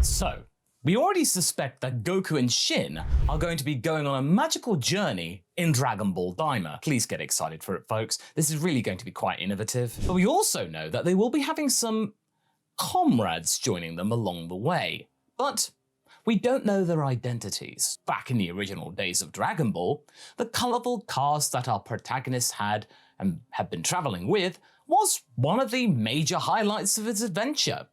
So, we already suspect that Goku and Shin are going to be going on a magical journey in Dragon Ball Daima. Please get excited for it, folks. This is really going to be quite innovative. But we also know that they will be having some comrades joining them along the way. But we don't know their identities. Back in the original days of Dragon Ball, the colourful cast that our protagonists had and had been travelling with was one of the major highlights of its adventure.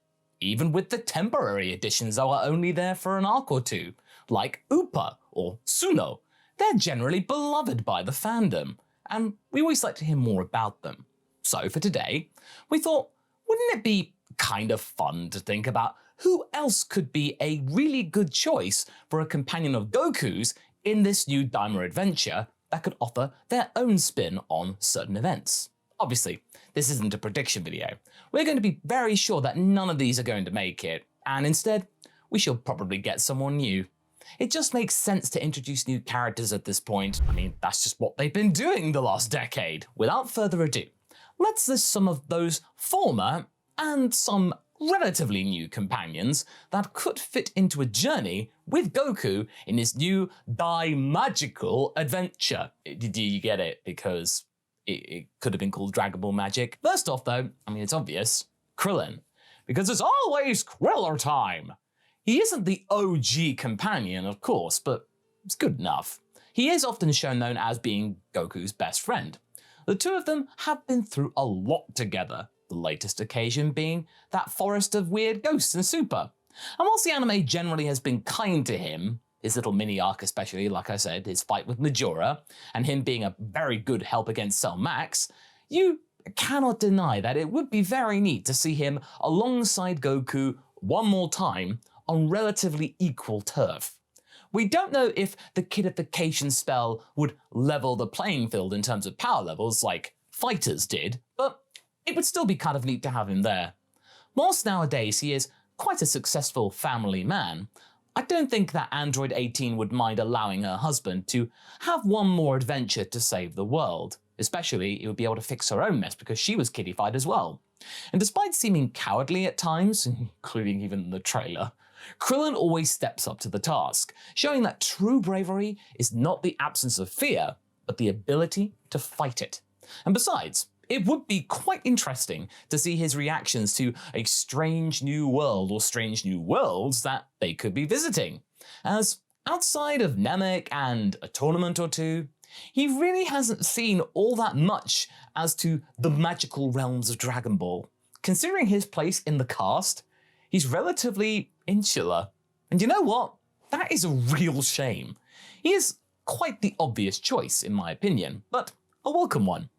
Even with the temporary additions that were only there for an arc or two, like Upa or Suno, they're generally beloved by the fandom, and we always like to hear more about them. So for today, we thought, wouldn't it be kind of fun to think about who else could be a really good choice for a companion of Goku's in this new Daima adventure that could offer their own spin on certain events? Obviously, this isn't a prediction video. We're going to be very sure that none of these are going to make it, and instead, we shall probably get someone new. It just makes sense to introduce new characters at this point. I mean, that's just what they've been doing the last decade. Without further ado, let's list some of those former and some relatively new companions that could fit into a journey with Goku in his new Daimagical adventure. Do you get it? Because it could have been called Dragon Ball Magic. First off though, I mean it's obvious, Krillin. Because it's always Kriller time! He isn't the OG companion, of course, but it's good enough. He is often shown known as being Goku's best friend. The two of them have been through a lot together, the latest occasion being that forest of weird ghosts in Super. And whilst the anime generally has been kind to him, his little mini arc especially, like I said, his fight with Majora, and him being a very good help against Cell Max, you cannot deny that it would be very neat to see him alongside Goku one more time on relatively equal turf. We don't know if the kidification spell would level the playing field in terms of power levels like Fighters did, but it would still be kind of neat to have him there. Whilst nowadays he is quite a successful family man, I don't think that Android 18 would mind allowing her husband to have one more adventure to save the world. Especially, he would be able to fix her own mess because she was kiddified as well. And despite seeming cowardly at times, including even the trailer, Krillin always steps up to the task, showing that true bravery is not the absence of fear, but the ability to fight it. And besides, it would be quite interesting to see his reactions to a strange new world or strange new worlds that they could be visiting, as outside of Namek and a tournament or two, he really hasn't seen all that much as to the magical realms of Dragon Ball. Considering his place in the cast, he's relatively insular. And you know what? That is a real shame. He is quite the obvious choice in my opinion, but a welcome one.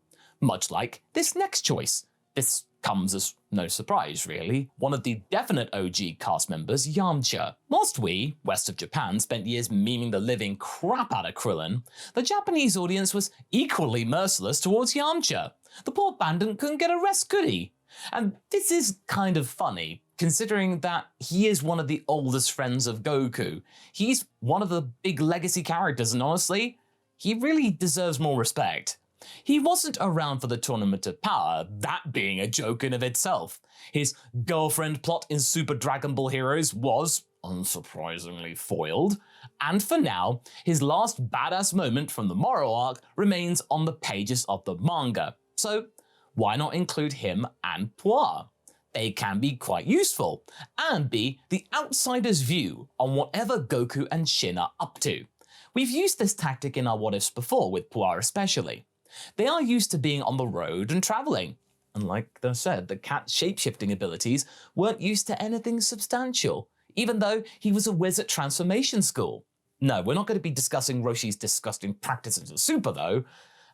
Much like this next choice. This comes as no surprise, really. One of the definite OG cast members, Yamcha. Whilst we, west of Japan, spent years memeing the living crap out of Krillin, the Japanese audience was equally merciless towards Yamcha. The poor bandit couldn't get a rest, could he? And this is kind of funny, considering that he is one of the oldest friends of Goku. He's one of the big legacy characters, and honestly, he really deserves more respect. He wasn't around for the Tournament of Power, that being a joke in of itself. His girlfriend plot in Super Dragon Ball Heroes was, unsurprisingly, foiled, and for now, his last badass moment from the Moro arc remains on the pages of the manga. So why not include him and Puar? They can be quite useful, and be the outsider's view on whatever Goku and Shin are up to. We've used this tactic in our what ifs before, with Puar especially. They are used to being on the road and travelling, and like I said, the cat's shapeshifting abilities weren't used to anything substantial, even though he was a whiz at transformation school. No, we're not going to be discussing Roshi's disgusting practices of Super though,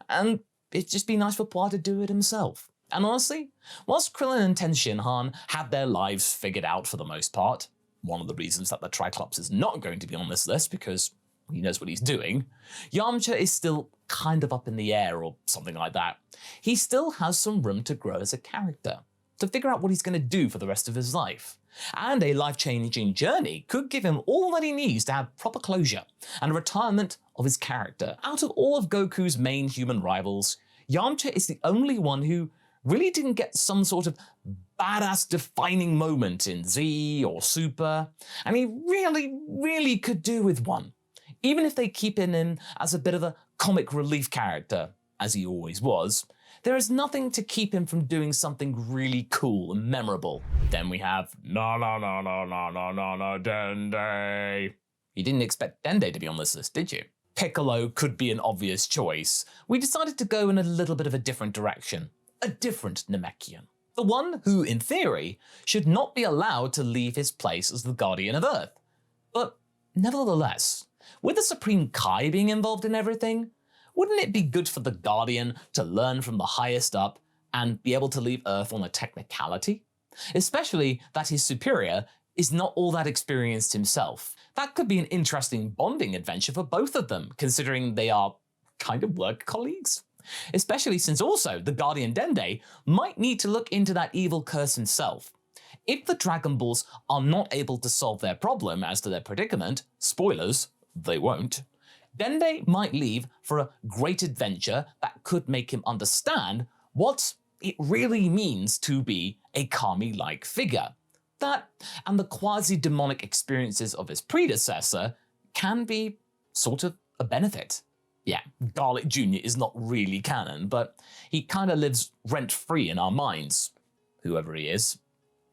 and it'd just be nice for Puar to do it himself. And honestly, whilst Krillin and Tenshinhan have their lives figured out for the most part, one of the reasons that the Triclops is not going to be on this list because he knows what he's doing, Yamcha is still kind of up in the air or something like that. He still has some room to grow as a character, to figure out what he's going to do for the rest of his life. And a life-changing journey could give him all that he needs to have proper closure and a retirement of his character. Out of all of Goku's main human rivals, Yamcha is the only one who really didn't get some sort of badass defining moment in Z or Super, and he really could do with one. Even if they keep him in as a bit of a comic relief character, as he always was, there is nothing to keep him from doing something really cool and memorable. Then we have Dende. You didn't expect Dende to be on this list, did you? Piccolo could be an obvious choice. We decided to go in a little bit of a different direction. A different Namekian. The one who, in theory, should not be allowed to leave his place as the Guardian of Earth. But nevertheless, with the Supreme Kai being involved in everything, wouldn't it be good for the Guardian to learn from the highest up and be able to leave Earth on a technicality? Especially that his superior is not all that experienced himself. That could be an interesting bonding adventure for both of them, considering they are kind of work colleagues. Especially since also the Guardian Dende might need to look into that evil curse himself. If the Dragon Balls are not able to solve their problem as to their predicament, spoilers, they won't, Dende might leave for a great adventure that could make him understand what it really means to be a Kami-like figure. That, and the quasi-demonic experiences of his predecessor, can be sort of a benefit. Yeah, Garlic Jr. is not really canon, but he kinda lives rent-free in our minds, whoever he is.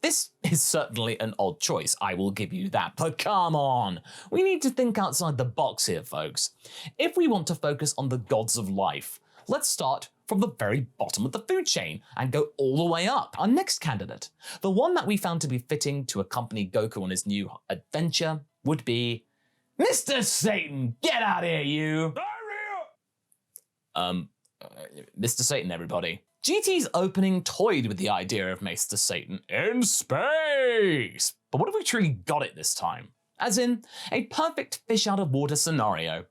This is certainly an odd choice, I will give you that, but come on! We need to think outside the box here, folks. If we want to focus on the gods of life, let's start from the very bottom of the food chain and go all the way up. Our next candidate, the one that we found to be fitting to accompany Goku on his new adventure, would be Mr. Satan! Get out of here, you! Mr. Satan, everybody. GT's opening toyed with the idea of Mr. Satan in space, but what if we truly got it this time? As in, a perfect fish out of water scenario.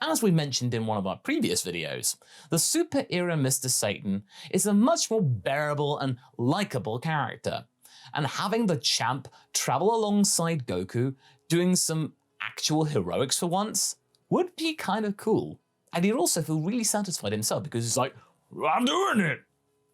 As we mentioned in one of our previous videos, the Super era Mr. Satan is a much more bearable and likable character, and having the champ travel alongside Goku, doing some actual heroics for once, would be kind of cool. And he'd also feel really satisfied himself because he's like, I'm doing it!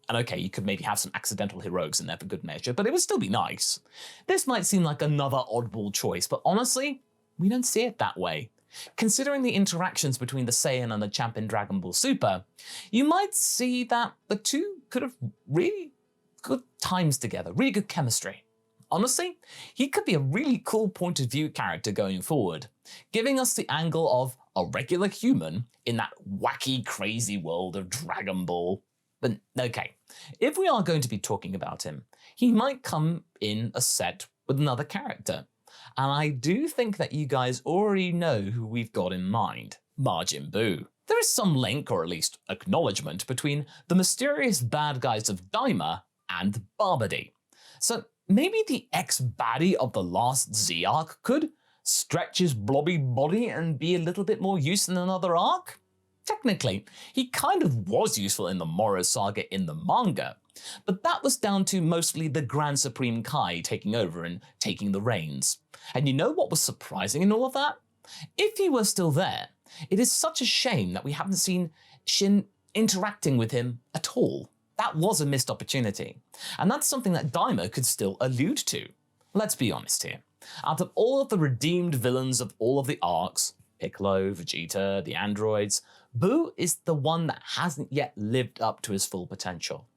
And okay, you could maybe have some accidental heroics in there for good measure, but it would still be nice. This might seem like another oddball choice, but honestly, we don't see it that way. Considering the interactions between the Saiyan and the champ in Dragon Ball Super, you might see that the two could have really good times together, really good chemistry. Honestly, he could be a really cool point of view character going forward, giving us the angle of a regular human in that wacky, crazy world of Dragon Ball. But okay, if we are going to be talking about him, he might come in a set with another character. And I do think that you guys already know who we've got in mind. Majin Buu. There is some link, or at least acknowledgement, between the mysterious bad guys of Daima and Babidi. So maybe the ex-baddie of the last Z arc could stretch his blobby body and be a little bit more useful in another arc? Technically, he kind of was useful in the Moro saga in the manga, but that was down to mostly the Grand Supreme Kai taking over and taking the reins. And you know what was surprising in all of that? If he were still there, it is such a shame that we haven't seen Shin interacting with him at all. That was a missed opportunity, and that's something that Daima could still allude to. Let's be honest here. Out of all of the redeemed villains of all of the arcs, Piccolo, Vegeta, the androids, Buu is the one that hasn't yet lived up to his full potential.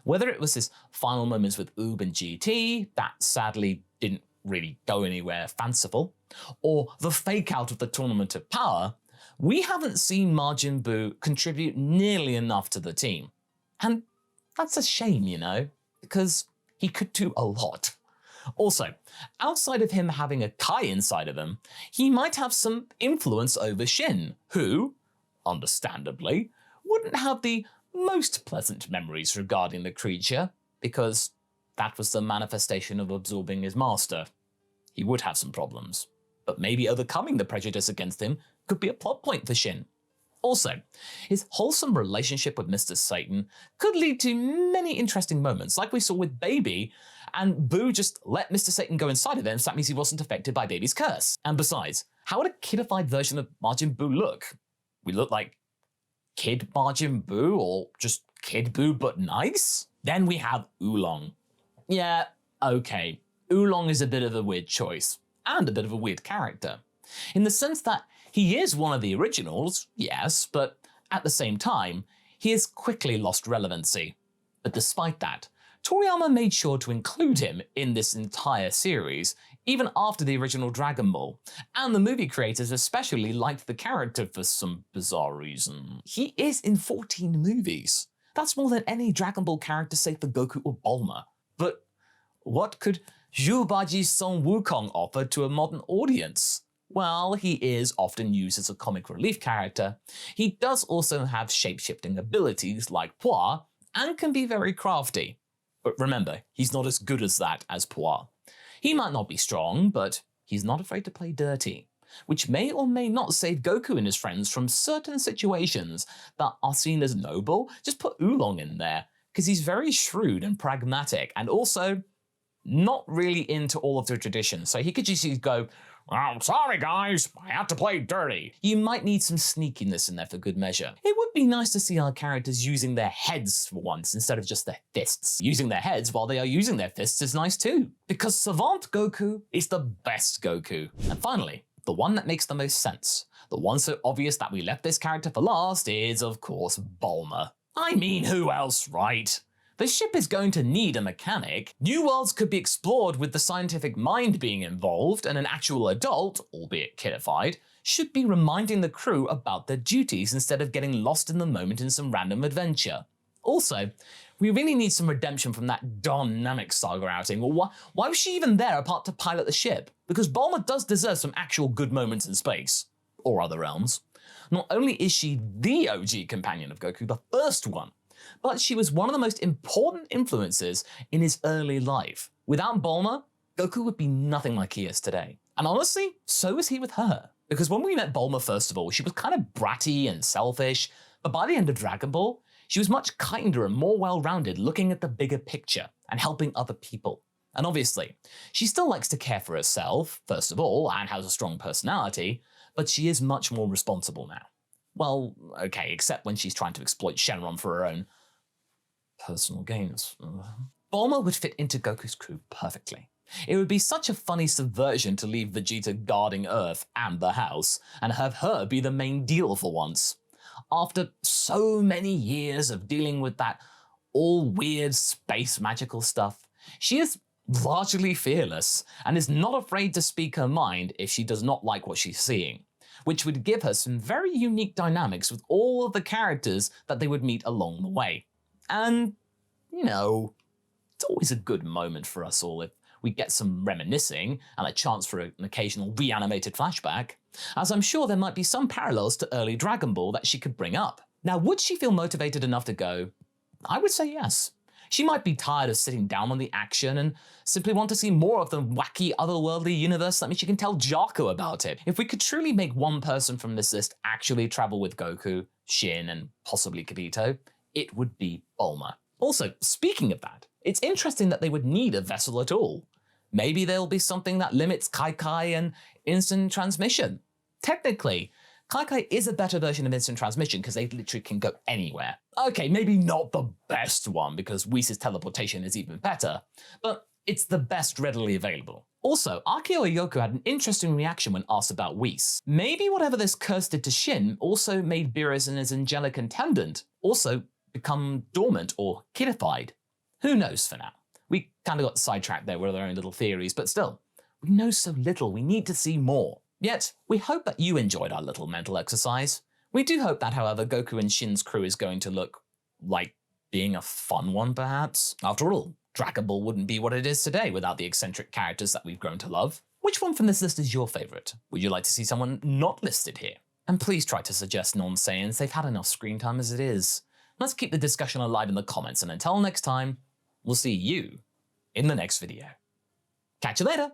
Whether it was his final moments with Oob and GT, that sadly didn't really go anywhere fanciful, or the fake out of the Tournament of Power, we haven't seen Majin Buu contribute nearly enough to the team. And that's a shame, you know, because he could do a lot. Also, outside of him having a Kai inside of him, he might have some influence over Shin, who, understandably, wouldn't have the most pleasant memories regarding the creature, because that was the manifestation of absorbing his master. He would have some problems, but maybe overcoming the prejudice against him could be a plot point for Shin. Also, his wholesome relationship with Mr. Satan could lead to many interesting moments, like we saw with Baby, and Buu just let Mr. Satan go inside of him, so that means he wasn't affected by Baby's curse. And besides, how would a kidified version of Majin Buu look? We look like Kid Majin Buu, or just Kid Buu but nice? Then we have Oolong. Yeah, okay, Oolong is a bit of a weird choice, and a bit of a weird character, in the sense that he is one of the originals, yes, but at the same time, he has quickly lost relevancy. But despite that, Toriyama made sure to include him in this entire series, even after the original Dragon Ball, and the movie creators especially liked the character for some bizarre reason. He is in 14 movies. That's more than any Dragon Ball character save for Goku or Bulma. But what could Zhubaji Son Wukong offer to a modern audience? While he is often used as a comic relief character, he does also have shape-shifting abilities like Poir, and can be very crafty. But remember, he's not as good as that as Poir. He might not be strong, but he's not afraid to play dirty, which may or may not save Goku and his friends from certain situations that are seen as noble. Just put Oolong in there, because he's very shrewd and pragmatic, and also not really into all of the traditions, so he could just go, "Oh, sorry guys, I had to play dirty." You might need some sneakiness in there for good measure. It would be nice to see our characters using their heads for once instead of just their fists. Using their heads while they are using their fists is nice too, because Savant Goku is the best Goku. And finally, the one that makes the most sense, the one so obvious that we left this character for last, is of course Bulma. I mean, who else, right? The ship is going to need a mechanic. New worlds could be explored with the scientific mind being involved, and an actual adult, albeit kidified, should be reminding the crew about their duties instead of getting lost in the moment in some random adventure. Also, we really need some redemption from that dynamic saga outing. Well, why was she even there apart to pilot the ship? Because Bulma does deserve some actual good moments in space, or other realms. Not only is she the OG companion of Goku, the first one, but she was one of the most important influences in his early life. Without Bulma, Goku would be nothing like he is today. And honestly, so is he with her. Because when we met Bulma, first of all, she was kind of bratty and selfish, but by the end of Dragon Ball, she was much kinder and more well-rounded, looking at the bigger picture and helping other people. And obviously, she still likes to care for herself, first of all, and has a strong personality, but she is much more responsible now. Well, okay, except when she's trying to exploit Shenron for her own personal gains. Bulma would fit into Goku's crew perfectly. It would be such a funny subversion to leave Vegeta guarding Earth and the house, and have her be the main deal for once. After so many years of dealing with that all weird space magical stuff, she is largely fearless, and is not afraid to speak her mind if she does not like what she's seeing, which would give her some very unique dynamics with all of the characters that they would meet along the way. And, you know, it's always a good moment for us all if we get some reminiscing and a chance for an occasional reanimated flashback, as I'm sure there might be some parallels to early Dragon Ball that she could bring up. Now, would she feel motivated enough to go? I would say yes. She might be tired of sitting down on the action and simply want to see more of the wacky otherworldly universe. That means she can tell Jaco about it. If we could truly make one person from this list actually travel with Goku, Shin, and possibly Kibito, it would be Bulma. Also, speaking of that, it's interesting that they would need a vessel at all. Maybe there'll be something that limits Kai and instant transmission. Technically, Kai is a better version of instant transmission because they literally can go anywhere. Okay, maybe not the best one because Whis' teleportation is even better, but it's the best readily available. Also, Akio Yoku had an interesting reaction when asked about Whis. Maybe whatever this curse did to Shin also made Beerus and his angelic attendant also become dormant or kidified. Who knows for now? We kind of got sidetracked there with our own little theories, but still, we know so little, we need to see more. Yet, we hope that you enjoyed our little mental exercise. We do hope that, however, Goku and Shin's crew is going to look like being a fun one, perhaps. After all, Dragon Ball wouldn't be what it is today without the eccentric characters that we've grown to love. Which one from this list is your favourite? Would you like to see someone not listed here? And please try to suggest non-Saiyans, they've had enough screen time as it is. Let's keep the discussion alive in the comments, and until next time, we'll see you in the next video. Catch you later!